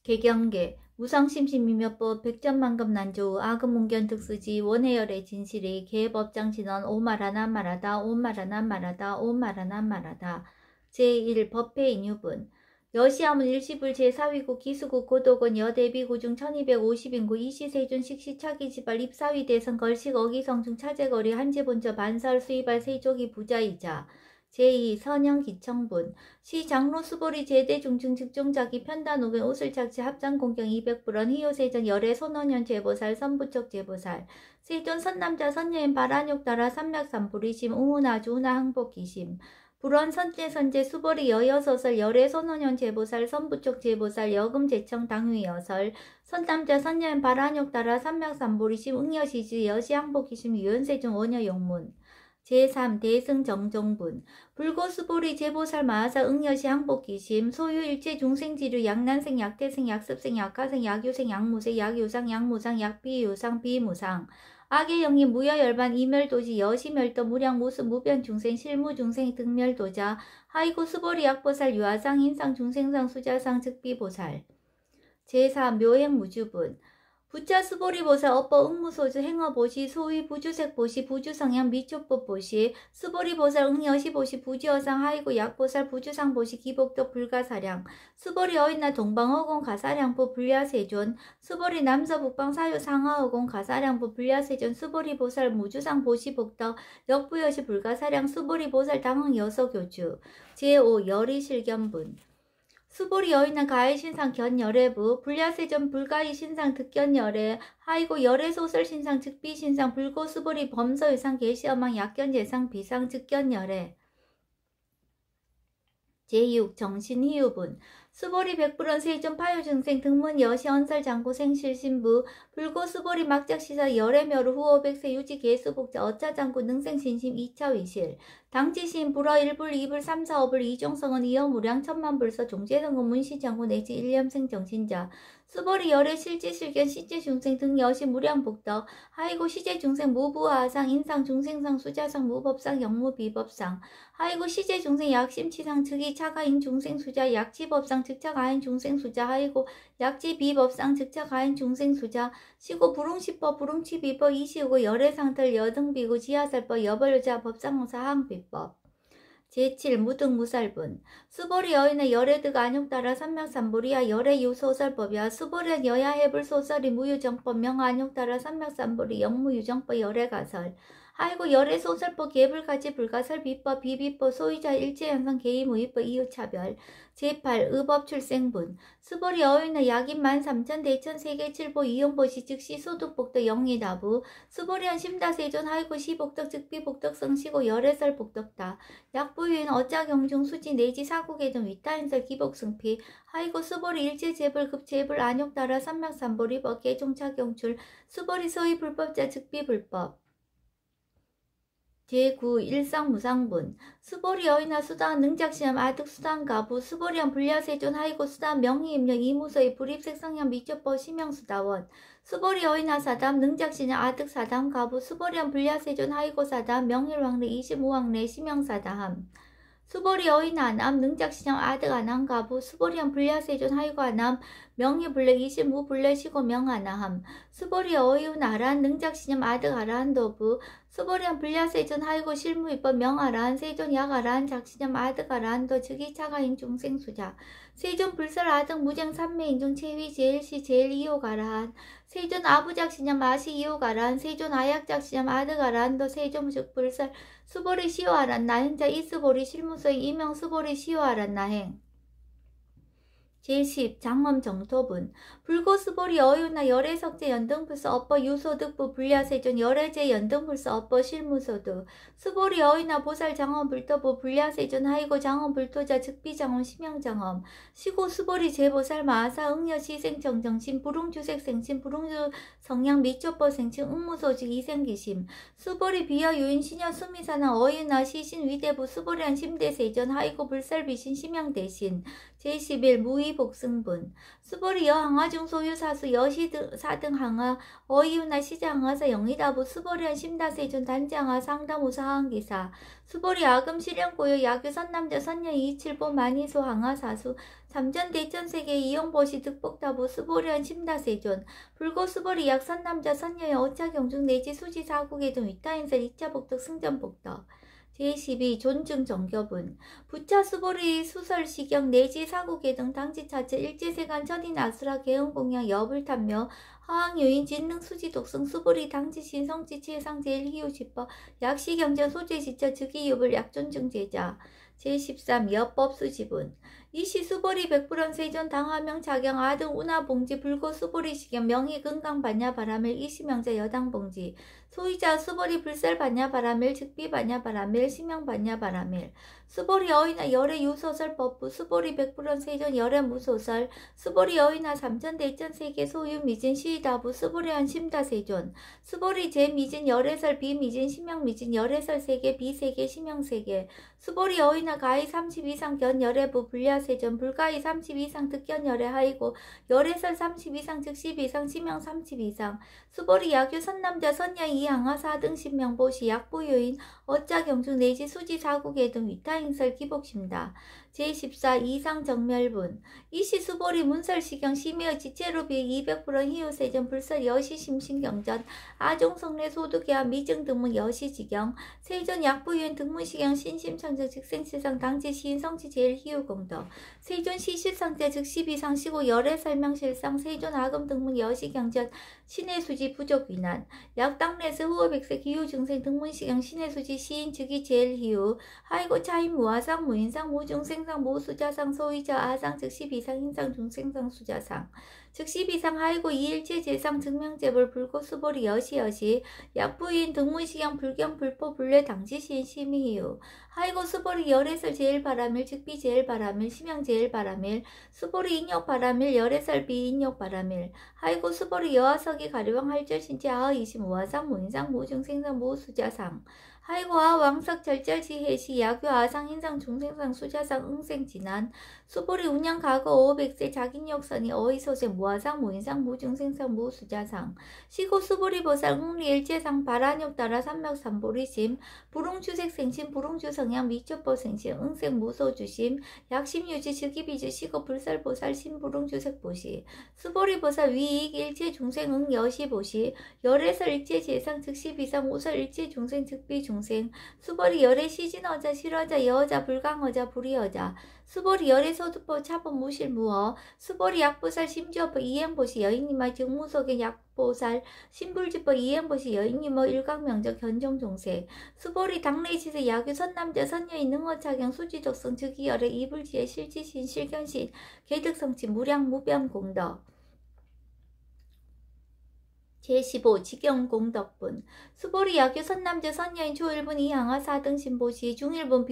개경계 무상심심이며법 백전만금 난조우 아금문견 특수지 원해열의 진실이 개법장 진원 오말하나 말하다 오말하나 말하다 오말하나 말하다. 제1 법회 인유분 여시하문 일시불 제4위국 기수국 고도건 여대비구중 1250인구 이시세준 식시차기지발 입사위 대선 걸식 어기성중 차제거리 한지본저 반설 수의발 세조기 부자이자. 제2 선영기청분 시장로 수보리 제대 중증 직종자기 편단 오근 옷을 착지 합장 공경 200불원 희요세전 열애 손원현 제보살 선부척 제보살 세존 선남자 선여인 발안욕 따라 삼맥삼불이심 웅우나주 우나 항복기심 불원 선제 수보리 여여서설 열애 손원현 제보살 선부척 제보살 여금 제청 당위여설 선남자 선여인 발안욕 따라 삼맥삼불이심 응여시지 여시 항복기심 유연세존 원여용문 제3 대승정종분 불고수보리 제보살 마하사 응여시 항복기심 소유 일체 중생지류 약난생 약태생 약습생 약하생 약유생 약무생 약유상 약무상 약비유상 비무상 악의 영리 무여열반 이멸도지 여시멸도 무량 무수 무변중생 실무중생 득멸도자 하이고 수보리 약보살 유아상 인상 중생상 수자상 즉비보살 제4 묘행무주분 부자 수보리 보살 업보 응무소주 행어보시 소위 부주색 보시 부주성향 미초법 보시 수보리 보살 응여시 보시 부주어상 하이고 약보살 부주상 보시 기복도 불가사량 수보리 어인나 동방어공 가사량보 불야세존 수보리 남서북방 사유 상하어공 가사량보 불야세존 수보리 보살 무주상 보시 복덕 역부여시 불가사량 수보리 보살 당흥 여서교주 제5 열이실견분 수보리 여인은 가해신상 견열애부 불야세전 불가히신상 득견열애 하이고 열애소설신상 즉비신상 불고수보리 범서의상 계시어망 약견예상 비상 즉견열애 제6 정신희유분 수보리 백불원 세존 파유중생 등문 여시 언설 장고 생실신부 불고 수보리 막작시사 열애묘루 후오백세 유지 계수복자 어차장고 능생신심 2차위실 당지신 불어 1불 2불 3, 4, 5불 이종성은 이어무량 천만불서 종제성은 문시장고 내지 일념생 정신자 수보리 열애 실지실견 시제중생 등 여시 무량복덕 하이고 시제중생 무부하상 인상중생상 수자상 무법상 영무비법상 하이고 시제중생 약심치상 즉이 차가인 중생수자 약지법상 즉차가인 중생수자 하이고 약지비법상 즉차가인 중생수자 시고 불웅시법 불웅치비법 이시우고 열애상틀 여등비고 지하살법 여벌여자 법상공사 항비법 제7 무등무살분 수보리 여인의 열애득 안욕따라 삼맥삼불이야 열애유소설법이야 수보리 여야해불 소설이 무유정법 명안욕따라 삼맥삼불이 영무유정법 열애가설 하이고 열애소설법 계불가치 불가설 비법 비비법 소유자 일체현상 개의무위법 이유차별 제8 의법출생분 수보리 여인의 약인 13,000 대천 세계칠보 이용보시 즉시 소득복덕 영리다부 수보리한 심다세존 하이고 시복덕 즉비복덕 성시고 열애설 복덕다 약부유인 어짜경중 수지 내지 사국의동 위타인설 기복승피 하이고 수보리 일체재불 급재불 안욕따라 삼맥삼불이법 개종차경출 수보리 소위 불법자 즉비불법 제9 일상무상분 수보리 여인아 수단 능작시험 아득 수단 가부 수보리한 불야세존 하이고 수단 명의임령 이무서의 불입색성형 미초법 심형수다원 수보리 여인아 사담 능작시냐 아득 사담 가부 수보리한 불야세존 하이고 사담 명일왕래 25왕래 심형사다함 수보리 여인아 남 능작시장 아득 안함 가부 수보리한 불야세존 하이고 안함 명의불래 25불래 시고 명하나함 수보리 어이운 아란 능작시념 아득 아란 도부 수보리한 불야세존 하이고 실무입법 명아란 세존 약아란 작시념 아득 아란도 즉이 차가인 중생수자 세존 불설 아득 무쟁 삼매인중 체위 제일시 제일 이호가란 세존 아부작시념 아시 이호가란 세존 아약작시념 아득 아란도 세존 즉불설 수보리 시오아란 나행자 이수보리 실무서의 이명 수보리 시오아란 나행 제10 장엄 정토분 불고수보리 어유나 열애석제 연등불서 업보 유소득부 불야세존 열애제 연등불서 업보 실무소득 수보리 어유나 보살 장엄 불토부 불야세존 하이고 장엄 불토자 즉비장엄 심형장엄 시고 수보리 제보살 마하사 응여시생정정심 불웅주색생심 불웅주 성향 미초법 생심 응무소직 이생기심 수보리 비여 유인 시녀 수미사나 어유나 시신 위대부 수보리한 심대세존 하이고 불살비신 심형대신 제11 무의복승분 수보리 여항하중 소유사수 여시사등 항하 어이유나 시자항하사 영이다부 수보리한 심다세존 단지항하 상담우사 항기사 수보리 아금 실현고요 야규 선남자 선녀 이칠보 만이소 항하사수 삼전 대천세계 이용보시 득복다부 수보리한 심다세존 불고 수보리 약 선남자 선녀의 어차경중 내지 수지 사국의 등 위타인설 2차 복덕 승전 복덕 제12 존중 정교분 부차 수보리 수설시경 내지 사국의 등 당지차체 일제세간 천인 아수라 개헌공양 여불탐묘 화학요인 진능 수지 독성 수보리 당지신 성지치 해상 제일희유지법 약시경전 소재지처 즉이유불 약존증제자 제13 여법수지분 이시 수보리 백불원 세존 당하명 자경 아등 운하봉지 불고 수보리 시경 명의 건강 반야 바라밀 이시명자 여당 봉지 소이자 수보리 불살 반야 바라밀 즉비 반야 바라밀 시명 반야 바라밀 수보리 어이나 열애 유소설 법부 수보리 백불원 세존 열애 무소설 수보리 어이나 삼천 대천 세계 소유 미진 시다부 수보리 한심다 세존 수보리 제미진 열애설 비미진 시명 미진 열애설 세계 비세계 시명 세계 수보리 어이나 가히 30 이상 견 열애부 불야세전 불가히 30 이상 득견 열애 하이고 열애설 30 이상 즉 10 이상 시명 30 이상 수보리 야규 선남자 선녀 이항하 4등 신명보시 약부요인 어짜경중 내지 수지 사국의 등 위타행설 기복심다. 제14 이상정멸분 이시 수보리 문설시경 심의의 지체로 비 200% 희우세전 불설 여시심신경전 아종성례 소득야 미증 등문 여시지경 세전 약부유엔 등문시경 신심천적 즉생시상 당지 시인성지 제일희우공덕 세존 시실상자 즉 12상 시고 열애설명실상 세존 아금 등문 여시경전 신의수지 부족위난 약당내스 후어백세 기후증생 등문시경 신의수지 시인 즉이 제일희우 하이고 차임 무아상 무인상 무중생 모수자상 소이자 아상 즉 12상 인상 중생상 수자상 즉 12상 하이고 이일체 제상 증명재벌 불고 수보리 여시 약부인 등문시경 불경 불포 불례 당지시인 심의유 하이고 수보리 열애설 제일바라밀 즉비 제일바라밀 시명 제일바라밀 수보리 인욕바라밀 열애설 비인욕바라밀 하이고 수보리 여하석이 가리왕 할절신지 아하 25화상 무인상 무중생상 무수자상 하이고 아 왕석 절절지해시 야규 아상 인상 중생상 수자상 응생진한 수보리 운양 과거 500세 자긴역선이 어이소세 무아상 무인상 무중생상 무수자상 시고 수보리 보살 응리일제상 바란욕 따라 삼맥삼보리심 불웅주색생심 불웅주성향 미첩보생심 응생 무소주심 약심유지 즉이비주 시고 불살보살 신불웅주색보시 수보리 보살 위익 일체중생 응여시보시 열애설 일체재상 즉시비상 오설 일체중생 즉비중생 수보리 열애 시진어자 실어자 여어자 불강어자 불이어자 수보리 열애 소두법 차법 무실무어 수보리 약보살 심주어법 이행보시 여인이마 증무속의 약보살 신불지법 이행보시 여인이모 일강명적 현종종세 수보리 당내시세 야규 선남자 선녀인 능어차경 수지독성 즉이열애 이불지의 실지신 실견신 개득성치 무량 무변공덕 제15 직영공덕분 수보리 야규 선남자 선녀인 초일분 이항하 4등 신보시 중일분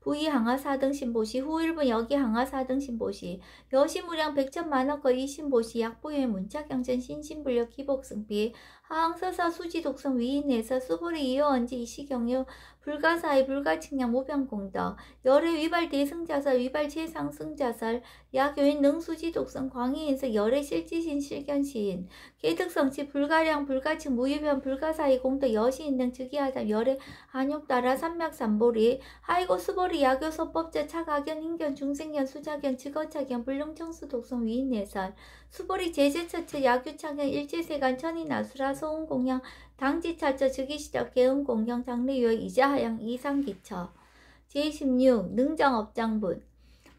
부이항하 4등 신보시 후일분 여기항하 4등 신보시 여시무량 백천만억거 이신보시 약보유의 문자경전 신신불력 기복승비 하항서사 수지독성 위인에서 수보리 이효언지 이시경유 불가사의 불가측량 모병공덕 열애 위발 대승자설 위발 최상승자설 약요인 능수지독성 광희인석 열애 실지신 실견시인 개득성치 불가량 불가측 무유변 불가사의 공덕 여시인 등 즉위하자 열애 안욕따라 삼맥삼보리 하이고 수보리 야교소법자 차가견 hin견 중생견 수자견 즉어차견 불능청수독성 위인예설 수보리 제재처처 야규차견 일제세간 천인아수라 소운공양 당지차처 즉위시적 개은공경 장래유의 이자하양 이상기처 제16 능정업장분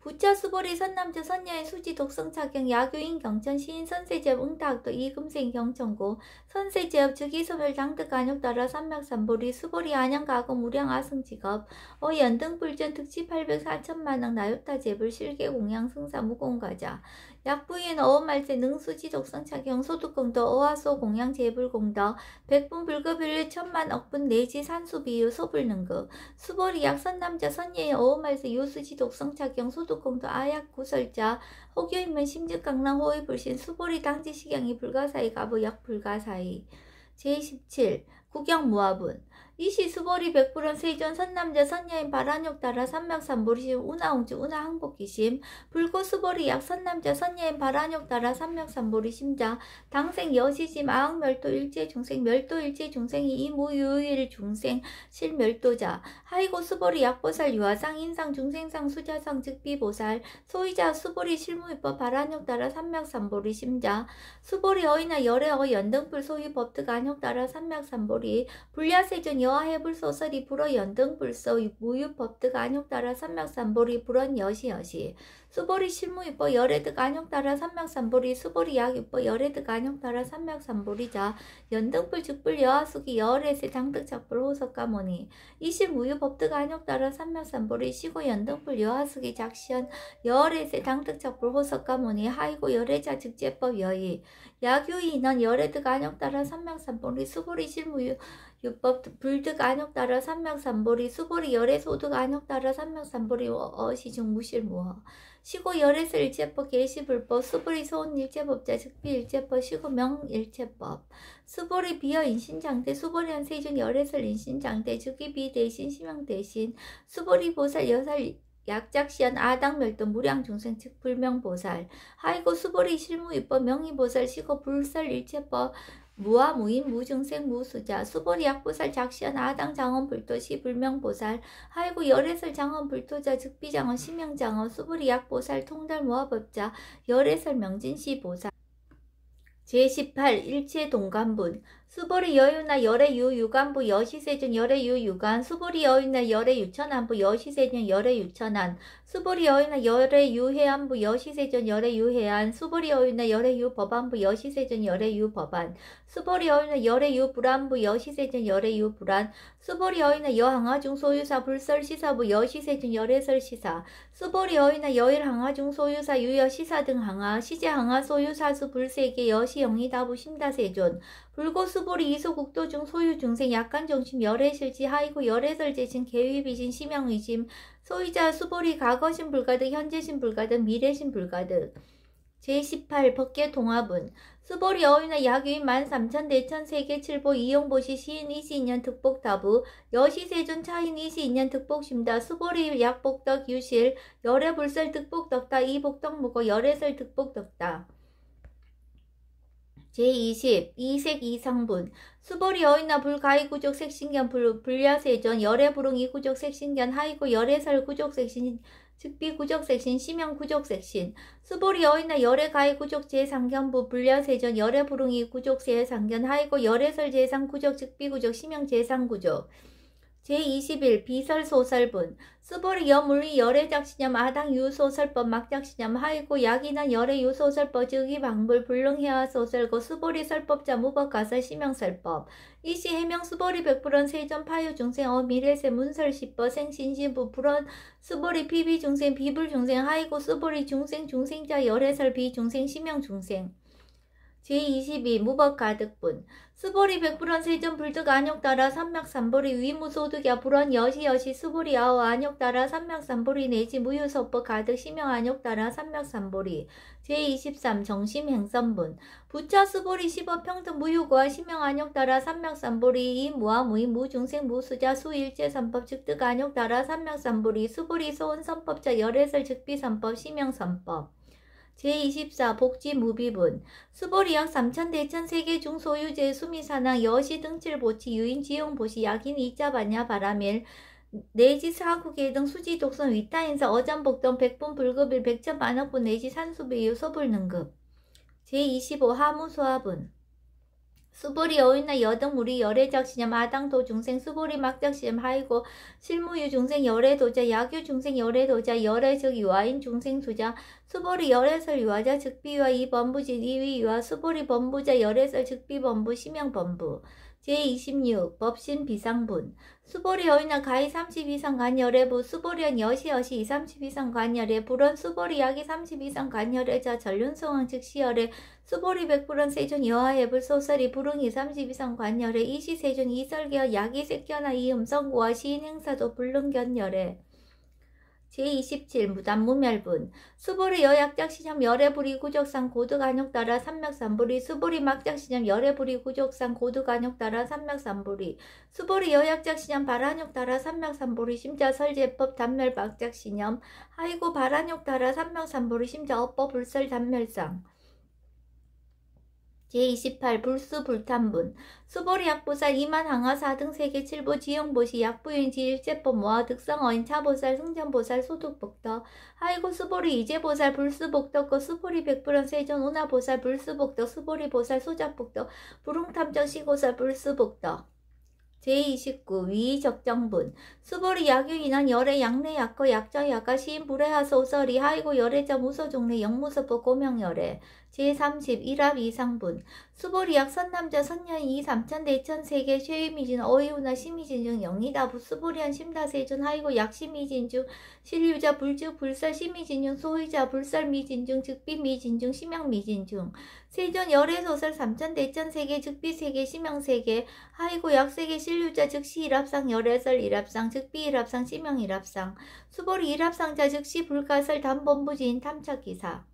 부차 수보리 선남자 선녀의 수지 독성차경 야교인 경천 시인 선세제업 응탁도 이금생 경천고 선세제업 즉이소멸 장득 간욕 따라 삼맥삼보리 수보리 안양가고 무량 아승직업 연등불전 특지 804천만억 나요타 제불 실계공양 승사 무공과자 약부인 어음말세 능수지 독성차경 소득공도 어화소 공양 제불공덕 백분 불급일 천만 억분 내지 산수비유 소불능급 수보리 약선남자 선녀의 어음말세 유수지 독성차경 소득공도 아약 구설자 혹여인면 심즉강남 호의불신 수보리 당지시경이 불가사의 가부 약불가사의 제17 구경무화분 이시 수보리 백불원 세존 선남자 선여인 바란욕 따라 삼명삼보리심 운하옹주 운하항복기심 불고 수보리 약 선남자 선여인 바란욕 따라 삼명삼보리심자 당생 여시심 아흥멸도 일제 중생 멸도 일제 중생이 이무유일 중생 실멸도자 하이고 수보리 약보살 유화상 인상 중생상 수자상 즉비보살 소이자 수보리 실무위법 바란욕 따라 삼명삼보리심자 수보리 어이나 열애어 연등불 소위 법득 안욕 따라 삼명삼보리 불야세존 여하해불소설이 불어 연등불서 무유법득 안욕 따라 삼명삼보리 불원 여시여시 수보리 실무이뻐 열애득 안욕 따라 삼명삼보리 수보리 약이뻐 열애득 안욕 따라 삼명삼보리자 연등불 즉불 여하수기 여월에세 장득작불 호석가모니 이실 무유법득 안욕 따라 삼명삼보리 시고 연등불 여하수기 작시연 여월에세 장득작불 호석가모니 하이고 열애자 즉제법 여의 야규이 넌 열애득 안욕 따라 삼명삼보리 수보리 실무유 유법 불득 안욕 따라 삼명삼보리 수보리 열애소득 안욕 따라 삼명삼보리 어시중 무실무허 시고 열애서 일체법 계시불법 수보리 소원 일체법자 즉비 일체법 시고 명일체법 수보리 비어 인신장대 수보리한 세준 열애설 인신장대 즉기 비대신 심형대신 수보리 보살 여살 약작시연 아당멸도 무량중생 즉 불명보살 하이고 수보리 실무입법 명의보살 시고 불설 일체법 무아무인 무중생 무수자 수보리 약보살 작시연 아당 장원 불도시 불명보살 하이고 열애설 장원 불도자 즉비장원 심명장원 수보리 약보살 통달 무아법자 열애설 명진시 보살 제18 일체 동간분 수보리 여유나 열애유 유간부 여시세준 열애유 유간 수보리 여유나 열애유천안부 여시세준 열애유천안 수보리 여유나 열애유해안부 여시세준 열애유해안 수보리 여유나 열애유 법안부 여시세준 열애유 법안 수보리 여유나 열애유 불안부 여시세준 열애유 불안 수보리 여유나 여항아중 소유사 불설시사부 여시세준 열애설 시사 수보리 여유나 여일항아중 소유사 유여시사 등 항아 시제항아 소유사수 불세계 여시영이다부 심다세존 불고 수보리 이소국도 중 소유 중생 약간 정심 열애실지 하이고 열애설 제신 계위비신 심양의심 소유자 수보리 과거신 불가득 현재신 불가득 미래신 불가득 제18 법계 동합은 수보리 어휘나 약유인 13,000대천 세계 칠보 이용보시 시인 이시인년 득복다부 여시세존 차인 이시인년 득복심다 수보리 약복덕 유실 열애불설 득복덕다 이복덕무고 열애설 득복덕다 제20 이색 이상분 수보리 어이나 불가이구족 색신견 불야세전 열애불응 이구족 색신견 하이고 열애설 구족색신 즉비구족색신 심형구족색신 수보리 어이나 열애가이구족 제상견부 불야세전 열애불응 이구족 제상견 하이고 열애설 제상구족 즉비구족 심형제상구족 제21 비설소설분 수보리 여물리 열애작시념 아당 유소설법 막작시념 하이고 약이나 열애 유소설법 즉이 방불 불능해와 소설고 수보리 설법자 무법가설 심형설법 이시 해명 수보리 백불원 세전 파유 중생 미래세 문설시법 생신신부 불원 수보리 피비 중생 비불 중생 하이고 수보리 중생 중생자 열애설 비중생 심형중생 제22 무법가득분 수보리 백불원 세전 불득 안욕 따라 삼맥삼보리 위무소득야 불원 여시여시 수보리 아오 안욕 따라 삼맥삼보리 내지 무유소법 가득 심형 안욕 따라 삼맥삼보리 제23 정심행선분 부차 수보리 시법 평등 무유고와 심형 안욕 따라 삼맥삼보리 이무아무이 무중생 무수자 수일제선법 즉득 안욕 따라 삼맥삼보리 수보리 소원선법자 열애설 즉비선법 심형선법 제24 복지무비분 수보리 약 3,000대천 세계 중 소유제 수미사낭 여시 등칠보치 유인 지용보시 약인 이자반야 바라밀 내지 사국계 등 수지 독선 위타인사 어전복동 백분 불급일 백천 만억분 내지 산수비유 소불능급 제25 하무소합은 수보리 어휘나 여등무리 열애작시념 아당도 중생 수보리 막작시념 하이고 실무유 중생 열애도자 야규 중생 열애도자 열애즉 유아인 중생 수자 수보리 열애설 유아자 즉비유아 이범부지 이위유아 수보리 범부자 열애설 즉비범부 심형범부 제26 법신 비상분 수보리 어휘나 가히 30 이상 간열애부 수보리한 여시여시 2, 30 이상 간열애 불원 수보리 약이 30 이상 간열애자 전륜성왕 즉시열애 수보리 백불원 세존 여하해불 소설이 불응이 30 이상 관열애 이시세존 이설계어 약이 색견하 이음성고와 시인행사도 불능견열애 제27 무단무멸분 수보리 여약작시념 열애불이 구족상 고득안욕 따라 삼맥삼불이 수보리 막작시념 열애불이 구족상 고득안욕 따라 삼맥삼불이 수보리 여약작시념 발안욕 따라 삼맥삼불이 심자설제법 단멸박작시념 하이고 발안욕 따라 삼맥삼불이 심자업법 불설 단멸상 제28 불수불탄분 수보리 약보살 이만항하 4등 세계 7보 지형보시 약부인지 일제법 모아 득성어인 차보살 승전보살 소득복덕 하이고 수보리 이제보살 불수복덕거 수보리 백불원 세존 운하보살 불수복덕 수보리보살 소작복덕 부릉탐정 시고살 불수복덕 제29 위적정분 수보리 약유인한 열애 약내 약거 약자 약가 시인 불해하소 오설이 하이고 열애자 무소종래 영무서법 고명열애 제30 일합 이상분 수보리 약 선남자 선녀인 이삼천 대천 세계 최유미진 어이우나 심의진 중 영이다부 수보리한 심다세준 하이고 약심미진 중 실유자 불주 불설 심미진 중 소의자 불설 미진 중 즉비 미진 중 심양 미진 중 세존 열애소설 삼천 대천 세계 즉비 세계 심양 세계 하이고 약세계 실유자 즉시 일합상 열애설 일합상 즉비 일합상 심양 일합상 수보리 일합상자 즉시 불가설 담본부지인 탐착기사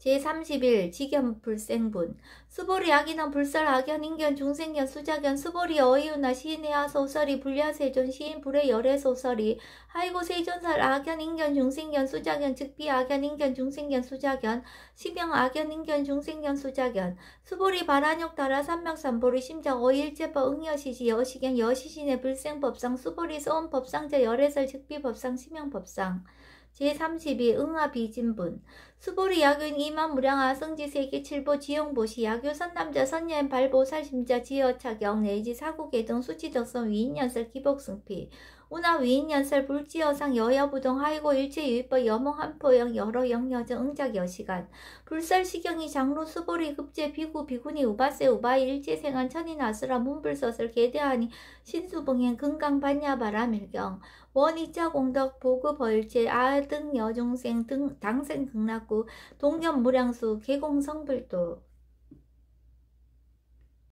제31 직연불생분 수보리 악인한 불설 악연 인견 중생견 수작견 수보리 어이우나 시인해하 소설이 불야세존 시인 불의 열애 소설이 하이고 세존살 악연 인견 중생견 수작견 즉비 악연 인견 중생견 수작견 시병 악연 인견 중생견 수작견 수보리 발안욕 따라 삼명삼보리 심작 어일제법 응여시시 여시견 여시신의 불생법상 수보리 소원법상자 열애설 즉비법상 심양법상 제32 응하비진분 수보리 약유인 이만무량하 성지세계 7보 지용보시 약유 선남자 선녀인 발보살심자 지어차경 내지 사국계 등 수치덕선 위인연설 기복승피 운하 위인연설 불지어상 여여부동 하이고 일체유의법 여몽한포영 여러 영여정 응작여시간 불설시경이 장로 수보리 급제 비구 비구니 우바세 우바이 일제생한 천인아수라 문불서설 계대하니 신수봉행 금강반야바라밀경 원이자 공덕 보급벌제 아등 여중생 등 당생 극락구 동견무량수 계공성불도